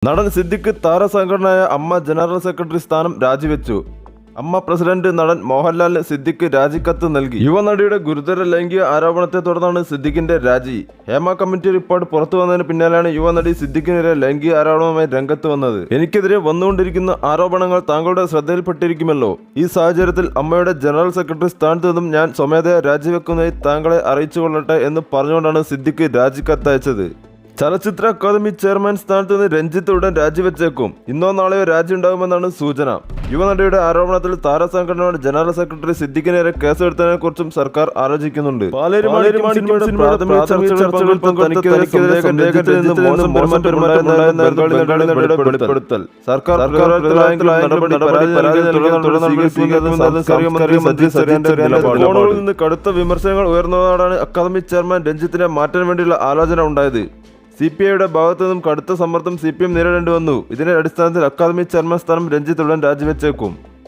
നടൻ സിദ്ദിഖ് താരസംഘടനയായ അമ്മ general secretary സ്ഥാനം രാജിവെച്ചു. അമ്മ പ്രസിഡന്റ് നടൻ മോഹൻലാലിന് സിദ്ദിഖ് രാജിക്കത്ത് നൽകി. യുവനടിയുടെ ഗുരുതര ലൈംഗിക ആരോപണത്തെ തുടർന്നാണ് സിദ്ദിഖിന്റെ രാജി. ഹേമ കമ്മിറ്റി റിപ്പോർട്ട് പുറത്തു വന്നതിന് പിന്നാലെയാണ് യുവനടി സിദ്ദിഖിനെതിരെ ലൈംഗിക ആരോപണവുമായി രംഗത്ത് വന്നത്. എനിക്കെതിരെ വന്നുകൊണ്ടിരിക്കുന്ന ആരോപണങ്ങൾ താങ്കളുടെ ശ്രദ്ധയിൽപ്പെട്ടിരിക്കുമല്ലോ. ഈ സാഹചര്യത്തിൽ അമ്മയുടെ ജനറൽ സെക്രട്ടറി സ്ഥാനത്ത് നിന്നും ഞാൻ സ്വമേധയാ രാജിവെക്കുന്നതായി താങ്കളെ അറിയിച്ചുകൊള്ളട്ടെ എന്ന് പറഞ്ഞുകൊണ്ടാണ് സിദ്ദിഖ് രാജിക്കത്തയച്ചത്. ചലച്ചിത്ര അക്കാദമി ചെയർമാൻ സ്ഥാനത്ത് നിന്ന് രഞ്ജിത്ത് ഉടൻ രാജിവെച്ചേക്കും. ഇന്നോ നാളെയോ രാജി ഉണ്ടാകുമെന്നാണ് സൂചന. യുവനടിയുടെ ആരോപണത്തിൽ താരസംഘടനയുടെ ജനറൽ സെക്രട്ടറി സിദ്ദിഖിനെതിരെ കേസെടുത്തതിനെ കുറിച്ചും സർക്കാർ ആലോചിക്കുന്നുണ്ട്. ഫോണുകളിൽ നിന്ന് കടുത്ത വിമർശനങ്ങൾ ഉയർന്നതോടെയാണ് അക്കാദമി ചെയർമാൻ രഞ്ജിത്തിനെ മാറ്റാൻ വേണ്ടിയുള്ള ആലോചന ഉണ്ടായത്. CPIയുടെ ഭാഗത്തു നിന്നും കടുത്ത സമ്മർദ്ദം CPM നേരിടേണ്ടി വന്നു. ഇതിന്റെ അടിസ്ഥാനത്തിൽ അക്കാദമി ചെയർമാൻ സ്ഥാനം രഞ്ജിത്ത് ഉടൻ രാജിവെച്ചേക്കും.